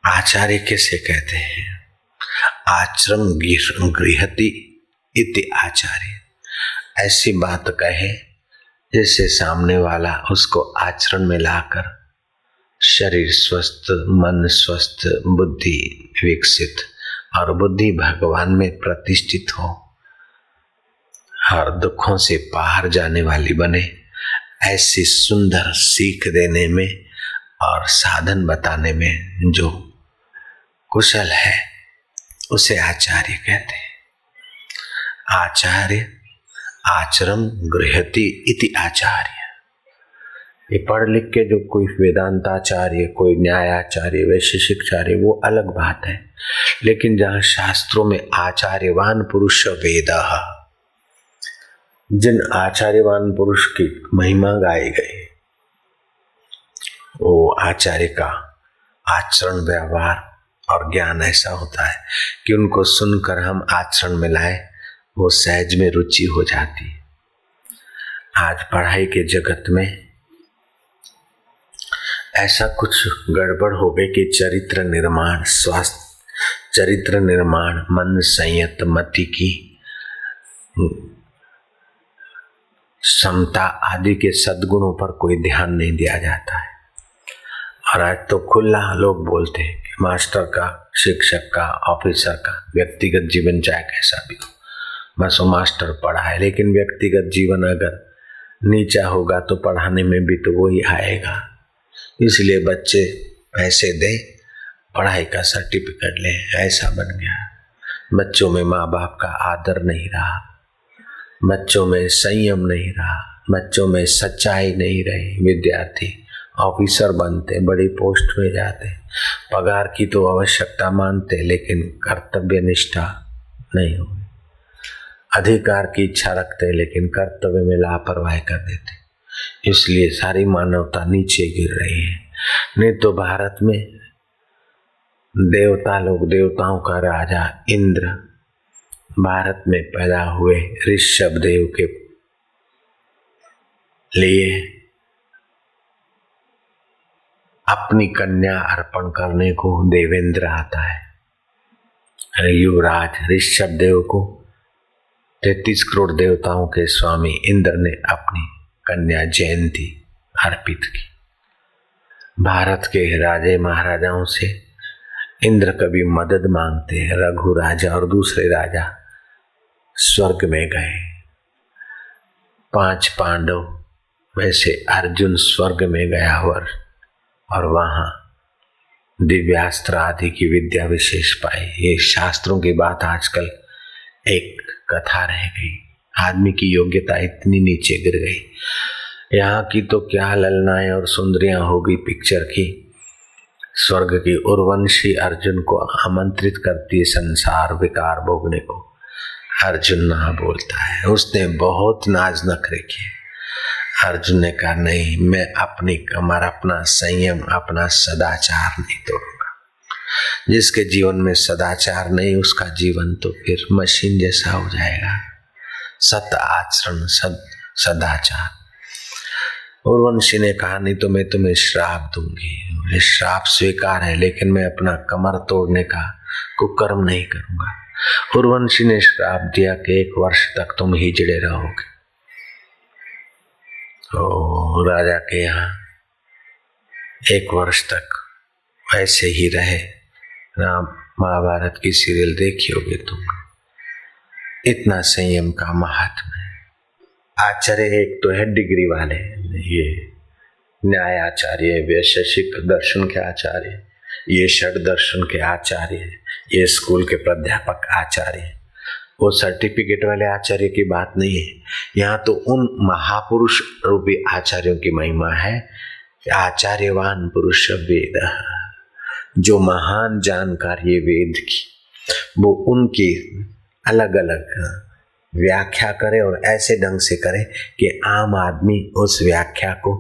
आचार्य किसे कहते हैं? आश्रम गृहति इति आचार्य। ऐसी बात कहे जिससे सामने वाला उसको आचरण में लाकर शरीर स्वस्थ, मन स्वस्थ, बुद्धि विकसित और बुद्धि भगवान में प्रतिष्ठित हो, हर दुखों से बाहर जाने वाली बने। ऐसी सुंदर सीख देने में और साधन बताने में जो कुशल है उसे आचार्य कहते हैं। आचार्य आचरम गृहति इति आचार्य। ये पढ़ लिख के जो कोई वेदांताचार्य, कोई न्यायाचार्य, वैशेषिकाचार्य, वो अलग बात है। लेकिन जहाँ शास्त्रों में आचार्यवान पुरुष वेदः, जिन आचार्यवान पुरुष की महिमा गाई गई, वो आचार्य का आचरण, व्यवहार और ज्ञान ऐसा होता है कि उनको सुनकर हम आचरण में लाए, वो सहज में रुचि हो जाती। आज पढ़ाई के जगत में ऐसा कुछ गड़बड़ हो गई कि चरित्र निर्माण, स्वास्थ्य, चरित्र निर्माण, मन संयत, मति की समता आदि के सद्गुणों पर कोई ध्यान नहीं दिया जाता है। और आज तो खुला लोग बोलते हैं कि मास्टर का, शिक्षक का, ऑफिसर का व्यक्तिगत जीवन चाहे कैसा भी हो, बस वो मास्टर पढ़ा है। लेकिन व्यक्तिगत जीवन अगर नीचा होगा तो पढ़ाने में भी तो वही आएगा। इसलिए बच्चे पैसे दे, पढ़ाई का सर्टिफिकेट ले, ऐसा बन गया। बच्चों में माँ बाप का आदर नहीं रहा, बच्चों में संयम नहीं रहा, बच्चों में सच्चाई नहीं रही। विद्यार्थी ऑफिसर बनते, बड़ी पोस्ट में जाते, पगार की तो आवश्यकता मानते, लेकिन कर्तव्य निष्ठा नहीं हुई। अधिकार की इच्छा रखते, लेकिन कर्तव्य में लापरवाही कर देते। इसलिए सारी मानवता नीचे गिर रही है। नहीं तो भारत में देवता लोग, देवताओं का राजा इंद्र भारत में पैदा हुए ऋषभ देव के लिए अपनी कन्या अर्पण करने को देवेंद्र आता है। युवराज ऋषभ देव को 33 करोड़ देवताओं के स्वामी इंद्र ने अपनी कन्या जयंती अर्पित की। भारत के राजे महाराजाओं से इंद्र कभी मदद मांगते हैं। रघु राजा और दूसरे राजा स्वर्ग में गए। 5 पांडव में से अर्जुन स्वर्ग में गया और वहां दिव्यास्त्र आदि की विद्या विशेष पाई। ये शास्त्रों की बात आजकल एक कथा रह गई। आदमी की योग्यता इतनी नीचे गिर गई। यहाँ की तो क्या ललनाएं और सुंदरियां होगी पिक्चर की। स्वर्ग की उर्वशी अर्जुन को आमंत्रित करती है संसार विकार भोगने को। अर्जुन ना बोलता है। उसने बहुत नाज नखरे किए। अर्जुन ने कहा नहीं, मैं अपनी कमर, अपना संयम, अपना सदाचार नहीं तोड़ूंगा। जिसके जीवन में सदाचार नहीं, उसका जीवन तो फिर मशीन जैसा हो जाएगा। सत आचरण, सदाचार। उर्वशी ने कहा नहीं तो मैं तुम्हें श्राप दूंगी। मुझे श्राप स्वीकार है, लेकिन मैं अपना कमर तोड़ने का कुकर्म नहीं करूंगा। उर्वशी ने श्राप दिया कि 1 वर्ष तक तुम हिजड़े रहोगे। तो राजा के यहाँ 1 वर्ष तक ऐसे ही रहे। राम महाभारत की सीरियल देखी होगी तुम। इतना संयम का महात्मा है। आचार्य एक तो है डिग्री वाले, ये न्यायाचार्य, वैशेषिक दर्शन के आचार्य, ये षड दर्शन के आचार्य, ये स्कूल के प्राध्यापक आचार्य। वो सर्टिफिकेट वाले आचार्य की बात नहीं है। यहाँ तो उन महापुरुष रूपी आचार्यों की महिमा है। आचार्यवान पुरुष वेद, जो महान जानकार ये वेद की, वो उनकी अलग अलग व्याख्या करे और ऐसे ढंग से करे कि आम आदमी उस व्याख्या को,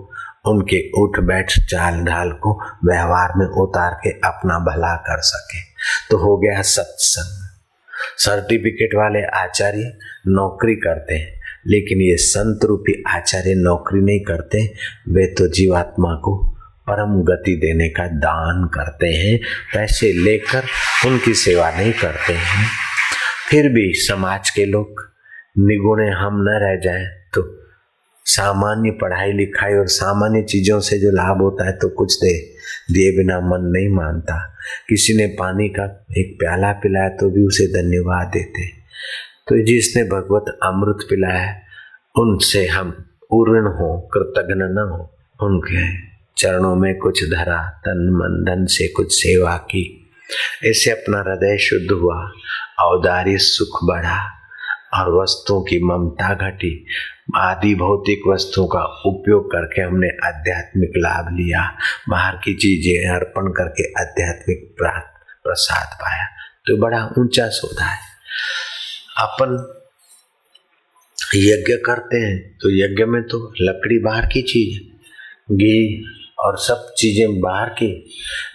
उनके उठ बैठ चाल ढाल को व्यवहार में उतार के अपना भला कर सके। तो हो गया सत्संग। सर्टिफिकेट वाले आचार्य नौकरी करते हैं, लेकिन ये संत रूपी आचार्य नौकरी नहीं करते। वे तो जीवात्मा को परम गति देने का दान करते हैं, पैसे लेकर उनकी सेवा नहीं करते हैं। फिर भी समाज के लोग निगुणे हम न रह जाएं तो सामान्य पढ़ाई लिखाई और सामान्य चीजों से जो लाभ होता है तो कुछ दिए बिना मन नहीं मानता। किसी ने पानी का एक प्याला पिलाया तो भी उसे धन्यवाद देते। तो जिसने भगवत अमृत पिलाया उनसे हम उऋण हो, कृतज्ञ न हो, उनके चरणों में कुछ धरा, तन मन धन से कुछ सेवा की, ऐसे अपना हृदय शुद्ध हुआ, औदार्य सुख बढ़ा और वस्तुओं की ममता घटी। आदि भौतिक वस्तुओं का उपयोग करके हमने आध्यात्मिक लाभ लिया, बाहर की चीजें अर्पण करके आध्यात्मिक प्रसाद पाया, तो बड़ा ऊंचा सौदा है। अपन यज्ञ करते हैं तो यज्ञ में तो लकड़ी बाहर की चीज, घी और सब चीजें बाहर की,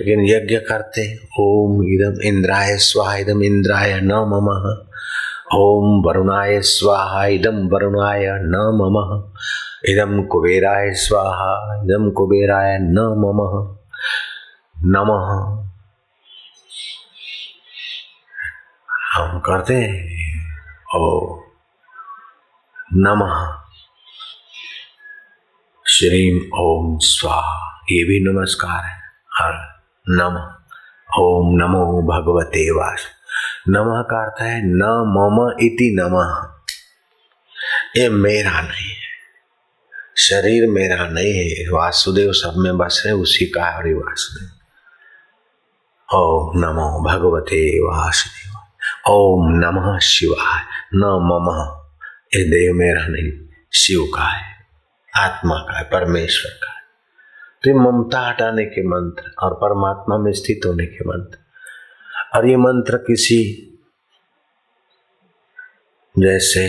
लेकिन यज्ञ करते ओम इदम इंद्राय स्वाहा इदम इंद्राय न ममः, ओम वरुणाय स्वाहा इदम वरुणाय न ममः, इदम कुबेराय स्वाहा इदम कुबेराय न ममः नमः। हम करते ओ नमः श्रीम ओम स्वाहा, ये भी नमस्कार है। और नमः ओम नमो भगवते वास, नमः का अर्थ है न मम इति नमः, ये मेरा नहीं है, शरीर मेरा नहीं है, वासुदेव सब में बस है, उसी का हरि वासुदेव। ओम नमो भगवते वासुदेव, ओम नमः शिवाय, न मम, ये देह मेरा नहीं, शिव का है, आत्मा का है, परमेश्वर का है। तो ये ममता हटाने के मंत्र और परमात्मा में स्थित होने के मंत्र, और ये मंत्र किसी जैसे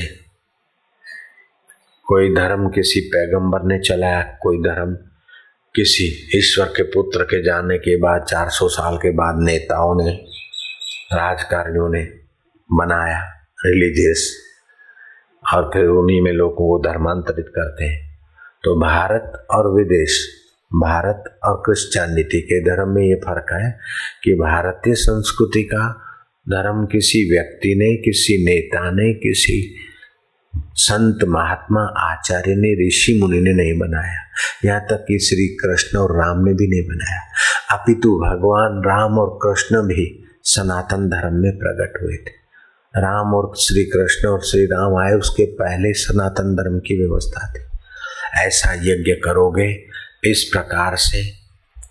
कोई धर्म किसी पैगंबर ने चलाया, कोई धर्म किसी ईश्वर के पुत्र के जाने के बाद 400 साल के बाद नेताओं ने, राजकारणियों ने बनाया रिलीजियस, और फिर उन्हीं में लोगों को धर्मांतरित करते हैं। तो भारत और विदेश, भारत और क्रिश्चियनिटी के धर्म में ये फर्क है कि भारतीय संस्कृति का धर्म किसी व्यक्ति ने, किसी नेता ने, किसी संत महात्मा आचार्य ने, ऋषि मुनि ने नहीं बनाया, यहाँ तक कि श्री कृष्ण और राम ने भी नहीं बनाया, अपितु भगवान राम और कृष्ण भी सनातन धर्म में प्रकट हुए थे। राम और श्री कृष्ण और श्री राम आए उसके पहले सनातन धर्म की व्यवस्था थी। ऐसा यज्ञ करोगे इस प्रकार से,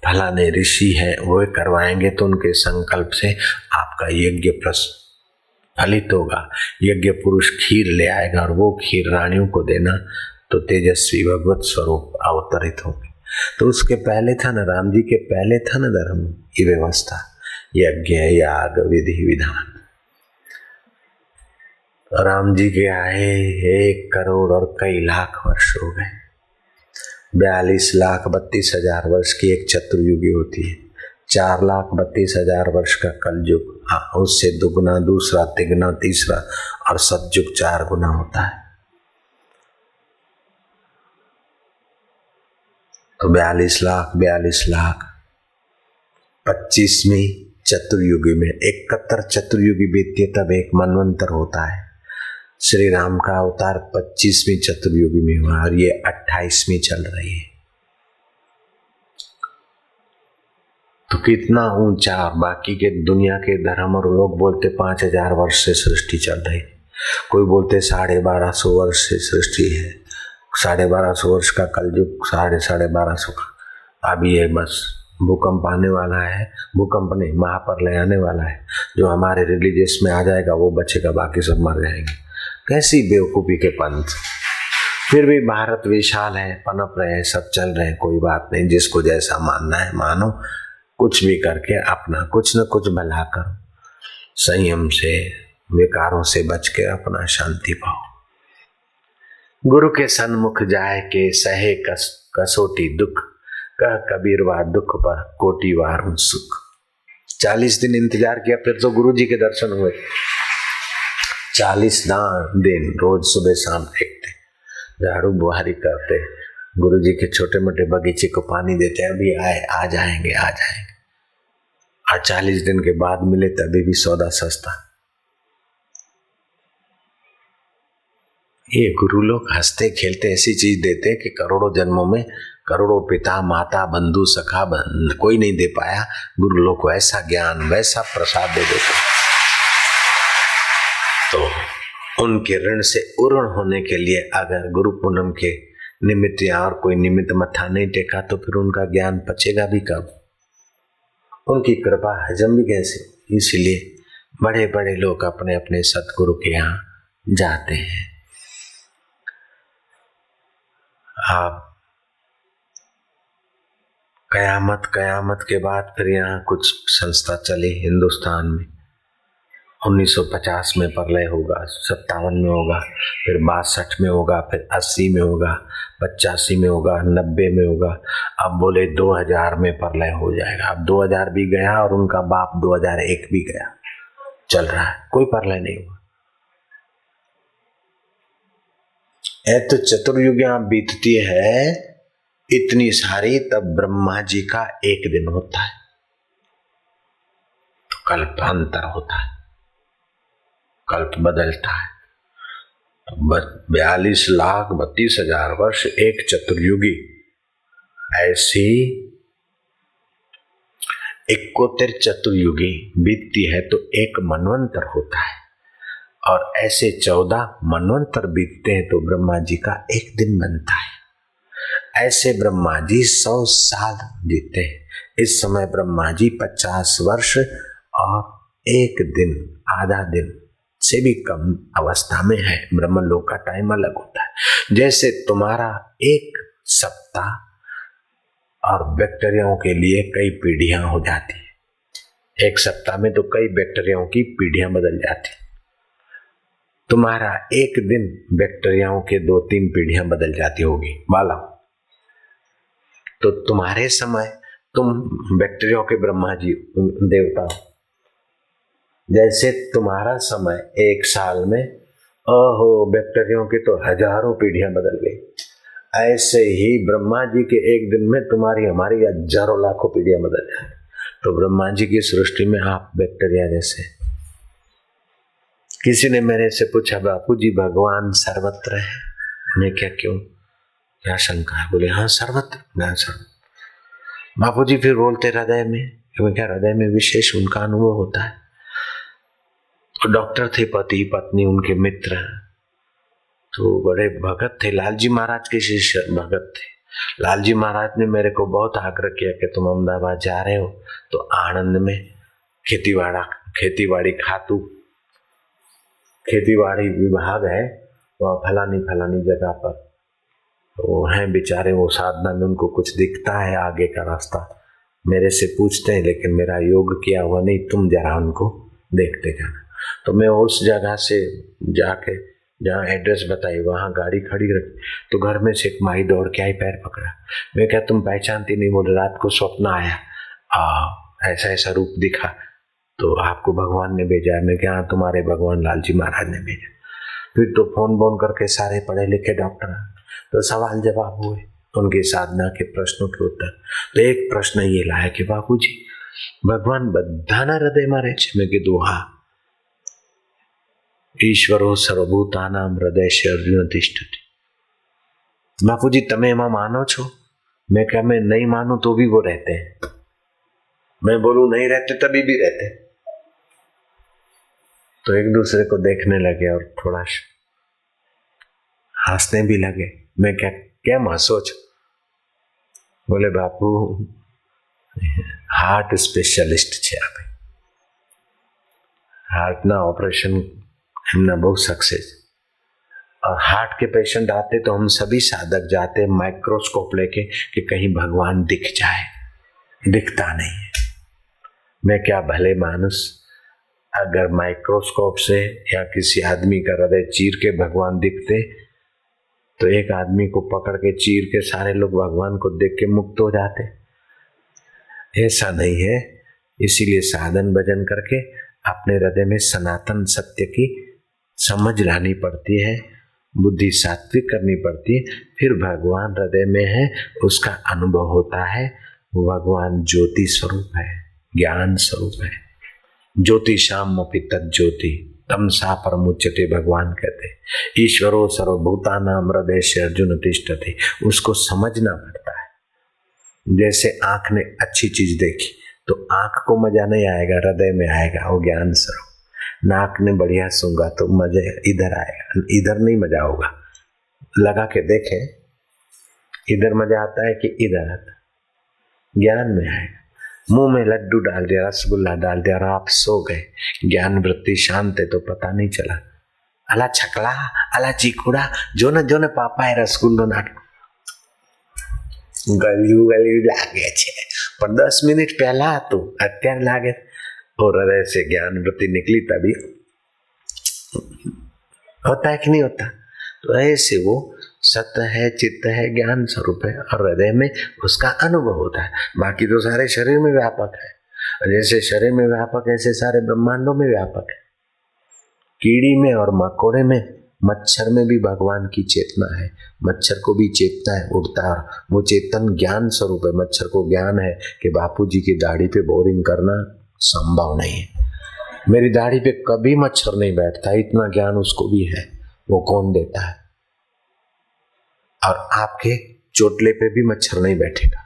फलाने ऋषि हैं वो करवाएंगे तो उनके संकल्प से आपका यज्ञ फलित होगा। यज्ञ पुरुष खीर ले आएगा और वो खीर रानियों को देना तो तेजस्वी भगवत स्वरूप अवतरित होंगे। तो उसके पहले था ना, राम जी के पहले था ना धर्म की व्यवस्था, यज्ञ याग विधि विधान। राम जी के आए 1 करोड़ और कई लाख वर्ष हो गए, 42,32,000 वर्ष की एक चतुर्युगी होती है, 4,32,000 वर्ष का कलयुग, उससे दुगना, दूसरा, तिगना, तीसरा और सतयुग 4 गुना होता है। तो 42 लाख 25वीं चतुर्युगी में 71 चतुर्युगी बीतती है, तब एक मनवंतर होता है। श्री राम का अवतार 25वीं चतुर्युगी में हुआ और ये 28वीं चल रही है। तो कितना ऊंचा। बाकी के दुनिया के धर्म और लोग बोलते 5,000 वर्ष से सृष्टि चल रही, कोई बोलते 1250 वर्ष से सृष्टि है, 1250 वर्ष का कलयुग, 1250 का अभी है, बस भूकंप आने वाला है, भूकंप नहीं महाप्रलय आने वाला है, जो हमारे रिलीजियस में आ जाएगा वो बचेगा, बाकी सब मर जाएंगे। कैसी बेवकूफ़ी के पंथ। फिर भी भारत विशाल है, पनप रहे हैं, सब चल रहे हैं, कोई बात नहीं, जिसको जैसा मानना है मानो, कुछ भी करके अपना कुछ न कुछ भला करो, संयम से, विकारों से बच के अपना शांति पाओ। गुरु के सन्मुख जाए के सहे कसोटी दुख, कह कबीर वार दुख पर कोटि वार सुख। 40 दिन इंतजार किया, फिर तो गुरु जी के दर्शन हुए। 40 दिन रोज सुबह शाम देखते, झाड़ू बुहारी करते, गुरु जी के छोटे मोटे बगीचे को पानी देते हैं, अभी आए, आ जाएंगे आ जाएंगे, और 40 दिन के बाद मिले तभी भी सौदा सस्ता। ये गुरु लोग हंसते खेलते ऐसी चीज देते कि करोड़ों जन्मों में करोड़ों पिता माता बंधु सखा कोई नहीं दे पाया। गुरु लोग को ऐसा ज्ञान वैसा प्रसाद दे देते। तो उनके ऋण से उऋण होने के लिए अगर गुरु पूनम के निमित्त या और कोई निमित्त मत्था नहीं टेका तो फिर उनका ज्ञान पचेगा भी कब, उनकी कृपा हजम भी कैसे। इसलिए बड़े बड़े लोग अपने अपने सतगुरु के यहाँ जाते हैं। आप कयामत के बाद फिर यहाँ कुछ संस्था चली हिंदुस्तान में। 1950 में प्रलय होगा, 57 में होगा, फिर 62 में होगा, फिर 80 में होगा, 85 में होगा, 90 में होगा। अब बोले 2000 में प्रलय हो जाएगा। अब 2000 भी गया और उनका बाप 2001 भी गया, चल रहा है, कोई प्रलय नहीं हुआ। तो चतुर्युगियां बीतती है इतनी सारी, तब ब्रह्मा जी का एक दिन होता है, तो कल्प अंतर होता है, कल्प बदलता है। 42,32,000 वर्ष एक चतुर्युगी, ऐसी 71 चतुर्युगी बीतती है तो एक मनवंतर होता है, और ऐसे 14 मनवंतर बीतते हैं तो ब्रह्मा जी का एक दिन बनता है। ऐसे ब्रह्मा जी 100 साल जीते हैं। इस समय ब्रह्मा जी 50 वर्ष और एक दिन, आधा दिन से भी कम अवस्था में है। ब्रह्मलोक का टाइम अलग होता है। जैसे तुम्हारा एक सप्ताह और बैक्टीरियाओं के लिए कई पीढ़ियां हो जाती है। एक सप्ताह में तो कई बैक्टीरियाओं की पीढ़ियां बदल जाती। तुम्हारा एक दिन बैक्टीरियाओं के 2-3 पीढ़ियां बदल जाती होगी बाला। तो तुम्हारे समय तुम बैक्टीरियाओं के ब्रह्मा जी देवता, जैसे तुम्हारा समय एक साल में बैक्टीरियाओं की तो हजारों पीढ़ियां बदल गई, ऐसे ही ब्रह्मा जी के एक दिन में तुम्हारी हमारी हजारों लाखों पीढ़ियां बदल जाए। तो ब्रह्मा जी की सृष्टि में आप बैक्टीरिया जैसे। किसी ने मेरे से पूछा, बापू जी भगवान सर्वत्र है? मैं क्यों, क्या शंका है? बोले हाँ सर्वत्र, मैं सर्वत्र। बापू जी फिर बोलते हृदय में, क्या हृदय में विशेष उनका अनुभव होता है? तो डॉक्टर थे, पति पत्नी उनके मित्र, तो बड़े भगत थे, लालजी महाराज के शिष्य भगत थे। लालजी महाराज ने मेरे को बहुत आग्रह किया कि तुम अहमदाबाद जा रहे हो तो आनंद में खेतीबाड़ी खातू खेतीबाड़ी विभाग है, वहाँ फलानी जगह पर वो हैं बेचारे, वो साधना में उनको कुछ दिखता है आगे का रास्ता। मेरे से पूछते हैं लेकिन मेरा योग किया हुआ नहीं, तुम जरा उनको देखते जाना। तो मैं उस जगह से जाके जहाँ एड्रेस बताई वहाँ गाड़ी खड़ी रखी, तो घर में से एक माई दौड़ के आई, पैर पकड़ा। मैं क्या तुम पहचानती नहीं? बोले रात को स्वप्न आया, ऐसा ऐसा रूप दिखा, तो आपको भगवान ने भेजा है। मैं क्या तुम्हारे भगवान लालजी महाराज ने भेजा। फिर तो फोन करके सारे पढ़े लिखे डॉक्टर, तो सवाल जवाब हुए उनकी साधना के प्रश्नों के उत्तर। तो एक प्रश्न ये लाया कि बापूजी भगवान बधाना हृदय में रहे छे? मैं कीधुं हाँ। ईश्वरो सर्वभूतानां हृदय से अर्जुन तिष्ठति। बापूजी तमे एमां मानो छो? मैं क्या मैं नहीं मानू तो भी वो रहते हैं, मैं बोलूं नहीं रहते तभी भी रहते। तो एक दूसरे को देखने लगे और थोड़ा हंसने भी लगे। मैं क्या हंसो छो? बोले बापू हार्ट स्पेशलिस्ट छे आपे, हार्ट ना ऑपरेशन हमने बहुत सक्सेस। और हार्ट के पेशेंट आते तो हम सभी साधक जाते माइक्रोस्कोप लेके कि कहीं भगवान दिख जाए, दिखता नहीं है। मैं क्या भले मानुस, अगर माइक्रोस्कोप से या किसी आदमी का हृदय चीर के भगवान दिखते तो एक आदमी को पकड़ के चीर के सारे लोग भगवान को देख के मुक्त हो जाते। ऐसा नहीं है। इसीलिए साधन भजन करके अपने हृदय में सनातन सत्य की समझ लानी पड़ती है। बुद्धि सात्विक करनी पड़ती है, फिर भगवान हृदय में है, उसका अनुभव होता है। भगवान ज्योति स्वरूप है, ज्ञान स्वरूप है। ज्योतिषाम अपि तज्ज्योति तमसा परमुच्यते, भगवान कहते ईश्वरो सर्वभूतानां हृदय से अर्जुन तिष्ठति। उसको समझना पड़ता है। जैसे आंख ने अच्छी चीज देखी तो आंख को मजा नहीं आएगा, हृदय में आएगा, वो ज्ञान स्वरूप। नाक ने बढ़िया सूंघा तो मजा इधर आएगा, इधर नहीं मजा होगा। लगा के देखें, इधर मजा आता है कि इधर आता, ज्ञान में आएगा। मुंह में लड्डू डाल दिया, रसगुल्ला डाल दिया और आप सो गए, ज्ञान वृत्ति शांत है तो पता नहीं चला। अला छकला, अला चीकुड़ा, जो ने पापा है रसगुल्लो ना गल्यू लागे छे, पर 10 मिनट पहला तो अत्यार लागे। और हृदय से ज्ञान वृत्ति निकली तभी होता है कि नहीं होता। तो ऐसे वो सत्य है, चित्त है, ज्ञान स्वरूप है और हृदय में उसका अनुभव होता है। बाकी तो सारे शरीर में व्यापक है, और जैसे शरीर में व्यापक है ऐसे सारे ब्रह्मांडों में व्यापक है। कीड़ी में और मकोड़े में, मच्छर में भी भगवान की चेतना है। मच्छर को भी चेतना है, उड़ता है, वो चेतन ज्ञान स्वरूप है। मच्छर को ज्ञान है कि बापूजी की दाढ़ी पे बोरिंग करना संभव नहीं है, मेरी दाढ़ी पे कभी मच्छर नहीं बैठता, इतना ज्ञान उसको भी है। वो कौन देता है? और आपके चोटले पे भी मच्छर नहीं बैठेगा,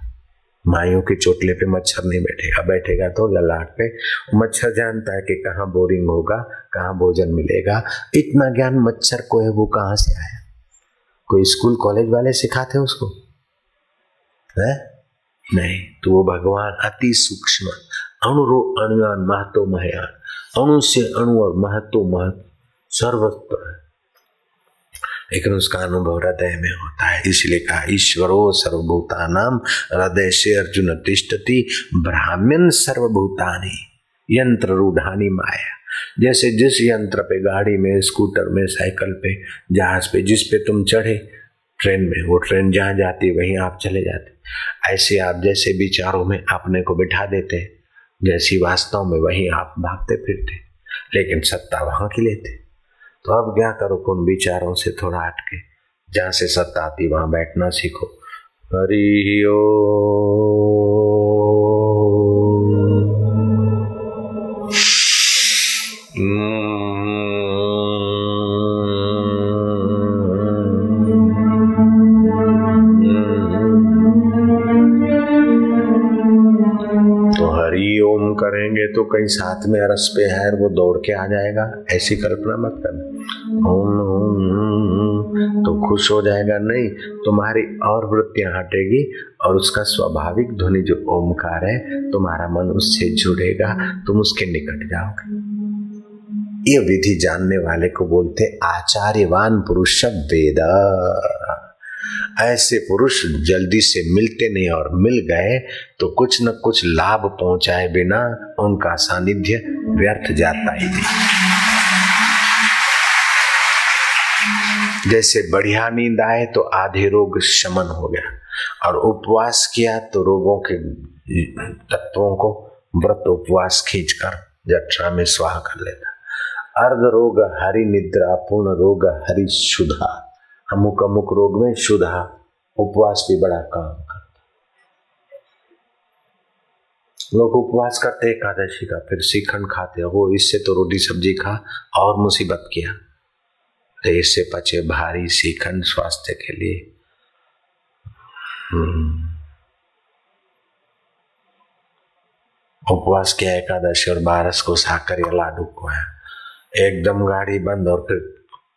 माइयों के चोटले पे मच्छर नहीं बैठेगा, बैठेगा तो ललाट पे। मच्छर जानता है कि कहाँ बोरिंग होगा, कहाँ भोजन मिलेगा। इतना ज्ञान मच्छर को है, वो कहाँ से आया? कोई स्कूल कॉलेज वाले सिखाते उसको है? नहीं। तो वो भगवान अति सूक्ष्म, अणुरो अणुयान महतो महयान, अणु से अणु और महतो महत सर्वत्र है, लेकिन उसका अनुभव हृदय में होता है। इसलिए कहा ईश्वरो सर्वभूतानां हृदय से अर्जुन तिष्ठति, ब्राह्मण सर्वभूतानि यंत्र रूढ़ानी माया। जैसे जिस यंत्र पे, गाड़ी में, स्कूटर में, साइकिल पे, जहाज पे, जिस पे तुम चढ़े, ट्रेन में, वो ट्रेन जहाँ जाती वहीं आप चले जाते। ऐसे आप जैसे विचारों में अपने को बिठा देते, जैसी वास्तव में वहीं आप भागते फिरते, लेकिन सत्ता वहां की लेते। तो अब क्या करो, उन विचारों से थोड़ा हटके जहां से सत्ता आती वहां बैठना सीखो। हरि ओम। तो हरि ओम करेंगे तो कहीं साथ में अरस पे है वो दौड़ के आ जाएगा, ऐसी कल्पना मत करना। ओम ओम तो खुश हो जाएगा, नहीं तुम्हारी और वृत्तियां हटेगी और उसका स्वाभाविक ध्वनि जो ओमकार है, तुम्हारा मन उससे जुड़ेगा, तुम उसके निकट जाओगे। ये विधि जानने वाले को बोलते आचार्यवान पुरुष वेद। ऐसे पुरुष जल्दी से मिलते नहीं, और मिल गए तो कुछ न कुछ लाभ पहुंचाए बिना उनका सानिध्य व्यर्थ जाता ही नहीं। जैसे बढ़िया नींद आए तो आधे रोग शमन हो गया, और उपवास किया तो रोगों के तत्वों को व्रत उपवास खींचकर जठरा में स्वाहा कर लेता। अर्ध रोग हरि निद्रा, पूर्ण रोग हरि शुद्धा। अमुक अमुक रोग में शुद्धा उपवास भी बड़ा काम करता। लोग उपवास करते एकादशी का, फिर श्रीखंड खाते, वो इससे तो रोटी सब्जी खा और मुसीबत किया, तो इससे पचे भारी श्रीखंड स्वास्थ्य के लिए। उपवास किया एकादशी और 12 को साकर या लाडू को है, एकदम गाड़ी बंद और फिर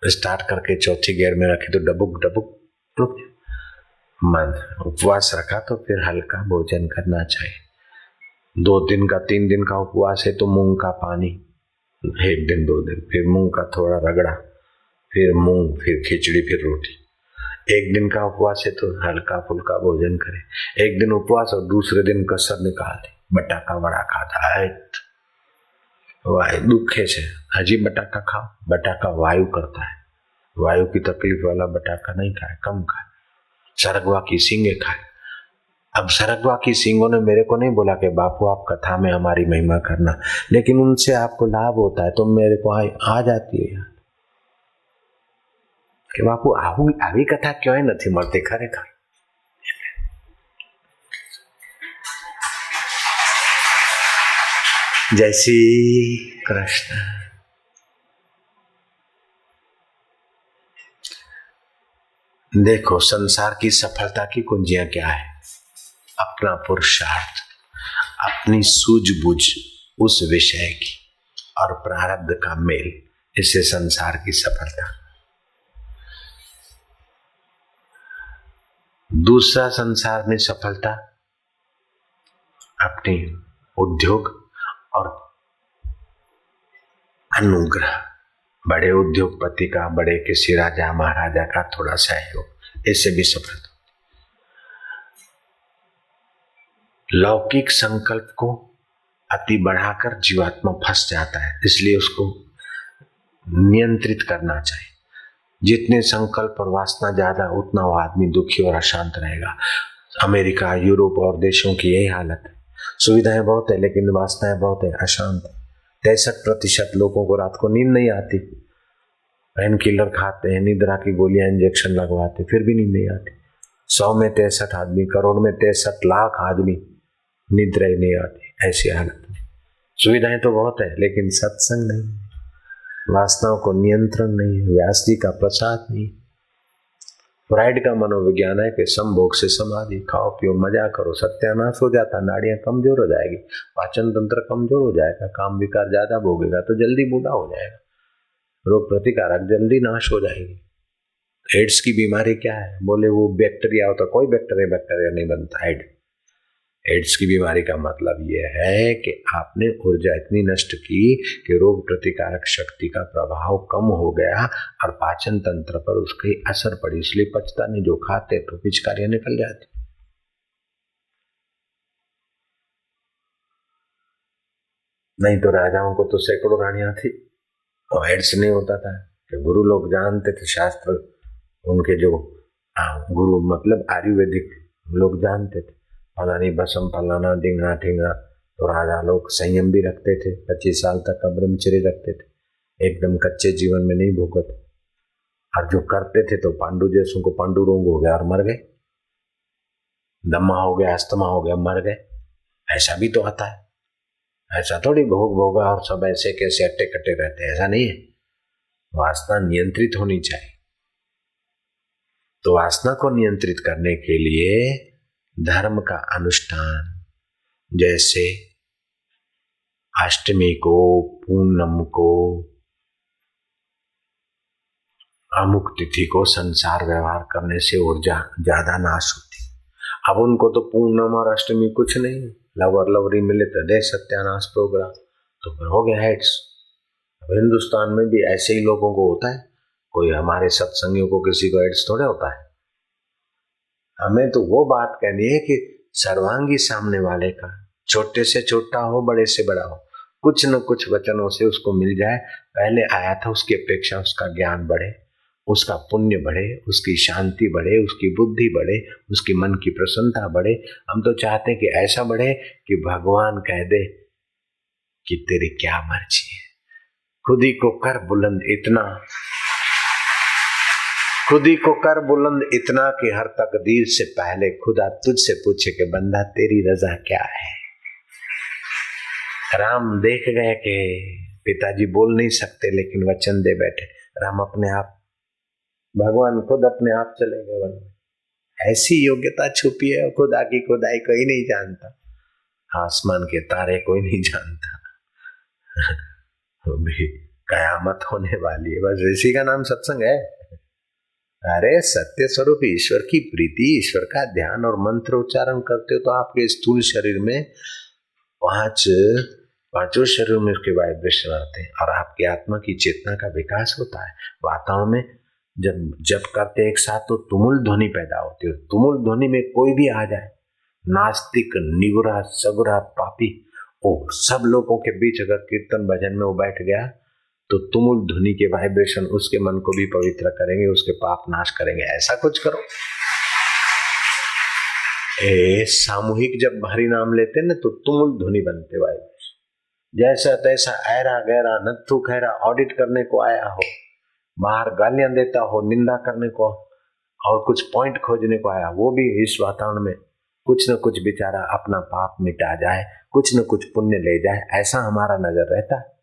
स्टार्ट करके चौथी गियर में रखी तो डबुक डबुक रुक मन। उपवास रखा तो फिर हल्का भोजन करना चाहिए। 2 दिन का 3 दिन का उपवास है तो मूंग का पानी 1 दिन 2 दिन, फिर मूंग का थोड़ा रगड़ा, फिर मूंग, फिर खिचड़ी, फिर रोटी। 1 दिन का उपवास है तो हल्का फुल्का भोजन करे। 1 दिन उपवास और दूसरे दिन कसर निकाल दे, बटाका बड़ा खाता है, वायु दुखे से हजी बटाका खाओ। बटाका वायु करता है, वायु की तकलीफ वाला बटाका नहीं खाए, कम खाए। सरगवा की सींगे खाए। अब सरगवा की सींगों ने मेरे को नहीं बोला कि बापू आप कथा में हमारी महिमा करना, लेकिन उनसे आपको लाभ होता है तो मेरे को आ जाती है। કે બાપુ આવી કથા ક્યાંય નથી મળતી ખરેખર. जय श्री कृष्ण. देखो संसार की सफलता की कुंजियां क्या है? अपना पुरुषार्थ, अपनी सूझबूझ उस विषय की और प्रारब्ध का मेल, इससे संसार की सफलता. दूसरा संसार में सफलता अपनी उद्योग और अनुग्रह, बड़े उद्योगपति का, बड़े किसी राजा महाराजा का थोड़ा सहयोग, इससे भी सफलता. लौकिक संकल्प को अति बढ़ाकर जीवात्मा फंस जाता है, इसलिए उसको नियंत्रित करना चाहिए. जितने संकल्प और वासना ज्यादा, उतना वो आदमी दुखी और अशांत रहेगा. अमेरिका, यूरोप और देशों की यही हालत है. सुविधाएं बहुत है लेकिन वासनाएं बहुत है, अशांत. 63% लोगों को रात को नींद नहीं आती. पेन किलर खाते हैं, निद्रा की गोलियां, इंजेक्शन लगवाते, फिर भी नींद नहीं आती. 100 में 63 आदमी, करोड़ में 63 लाख आदमी निद्रा ही नहीं आती. ऐसी हालत में सुविधाएं तो बहुत है लेकिन सत्संग नहीं, वासनाओं को नियंत्रण नहीं, व्यास जी का प्रसाद नहीं. फ्राइड का मनोविज्ञान है कि संभोग से समाधि, खाओ पियो मजा करो, सत्यानाश हो जाता, नाड़ियां कमजोर हो जाएगी, पाचन तंत्र कमजोर हो जाएगा, काम विकार ज्यादा भोगेगा तो जल्दी बूढ़ा हो जाएगा, रोग प्रतिकारक जल्दी नाश हो जाएगी. एड्स की बीमारी क्या है? बोले वो बैक्टीरिया होता, कोई बैक्टीरिया नहीं बनता. एड्स की बीमारी का मतलब यह है कि आपने ऊर्जा इतनी नष्ट की कि रोग प्रतिकारक शक्ति का प्रभाव कम हो गया और पाचन तंत्र पर उसकी असर पड़ी, इसलिए पचता नहीं. जो खाते तो पिचकारियां निकल जाती. नहीं तो राजाओं को तो सैकड़ों रानियां थी और एड्स नहीं होता था कि गुरु लोग जानते थे शास्त्र. उनके जो गुरु मतलब आयुर्वेदिक लोग जानते थे, फलानी भस्म फलाना ढींगना ठींगना. तो राजा लोग संयम भी रखते थे, 25 साल तक का ब्रह्मचर्य रखते थे, एकदम कच्चे जीवन में नहीं भोगते. और जो करते थे तो पांडु जैसों को पांडु रोग हो गया और मर गए, दमा हो गया, अस्थमा हो गया, मर गए. ऐसा भी तो आता है. ऐसा थोड़ी भोगा और सब ऐसे कैसे अट्टे कट्टे रहते हैं, ऐसा नहीं है. वासना नियंत्रित होनी चाहिए. तो वासना को नियंत्रित करने के लिए धर्म का अनुष्ठान, जैसे अष्टमी को, पूनम को, अमुक तिथि को संसार व्यवहार करने से ऊर्जा ज्यादा नाश होती. अब उनको तो पूनम और अष्टमी कुछ नहीं, लवर लवरी मिले तो दे सत्यानाश प्रोग्राम, तो फिर हो गया हेड्स. अब हिंदुस्तान में भी ऐसे ही लोगों को होता है. कोई हमारे सत्संगियों को किसी को एड्स थोड़े होता है. हमें तो वो बात कहनी है कि सर्वांगी सामने वाले का, छोटे से छोटा हो, बड़े से बड़ा हो, कुछ न कुछ वचनों से उसको मिल जाए. पहले आया था उसकी अपेक्षा उसका ज्ञान बढ़े, उसका पुण्य बढ़े, उसकी शांति बढ़े, उसकी बुद्धि बढ़े, उसकी मन की प्रसन्नता बढ़े. हम तो चाहते हैं कि ऐसा बढ़े कि भगवान कह दे कि तेरी क्या मर्जी है. खुद ही को कर बुलंद इतना, खुद ही को कर बुलंद इतना कि हर तकदीर से पहले खुदा तुझसे पूछे कि बंदा तेरी रजा क्या है. राम देख गए कि पिताजी बोल नहीं सकते लेकिन वचन दे बैठे. राम अपने आप, भगवान खुद अपने आप चले गए वन में. ऐसी योग्यता छुपी है, खुदा की खुदाई कोई नहीं जानता, आसमान के तारे कोई नहीं जानता. भी कयामत होने वाली है, बस इसी का नाम सत्संग है. अरे सत्य स्वरूप ईश्वर की प्रीति, ईश्वर का ध्यान और मंत्र उच्चारण करते हो तो आपके स्थूल शरीर में पांचों शरीर में उसके वाइब्रेशन आते हैं और आपकी आत्मा की चेतना का विकास होता है. वातावरण में जब जप करते एक साथ तो तुमुल ध्वनि पैदा होती है. तुमुल ध्वनि में कोई भी आ जाए, नास्तिक, निगुरा, सगुरा, पापी, ओ सब लोगों के बीच अगर कीर्तन भजन में वो बैठ गया तो तुमुल ध्वनि के वाइब्रेशन उसके मन को भी पवित्र करेंगे, उसके पाप नाश करेंगे. ऐसा कुछ करो. सामूहिक जब हरि नाम लेते ना तो तुमुल ध्वनि बनते वाइब्रेशन. जैसा तैसा ऐरा गहरा नत्थु खैरा ऑडिट करने को आया हो, बाहर गालियां देता हो, निंदा करने को और कुछ पॉइंट खोजने को आया, वो भी इस वातावरण में कुछ न कुछ बेचारा अपना पाप मिटा जाए, कुछ न कुछ पुण्य ले जाए, ऐसा हमारा नजर रहता है।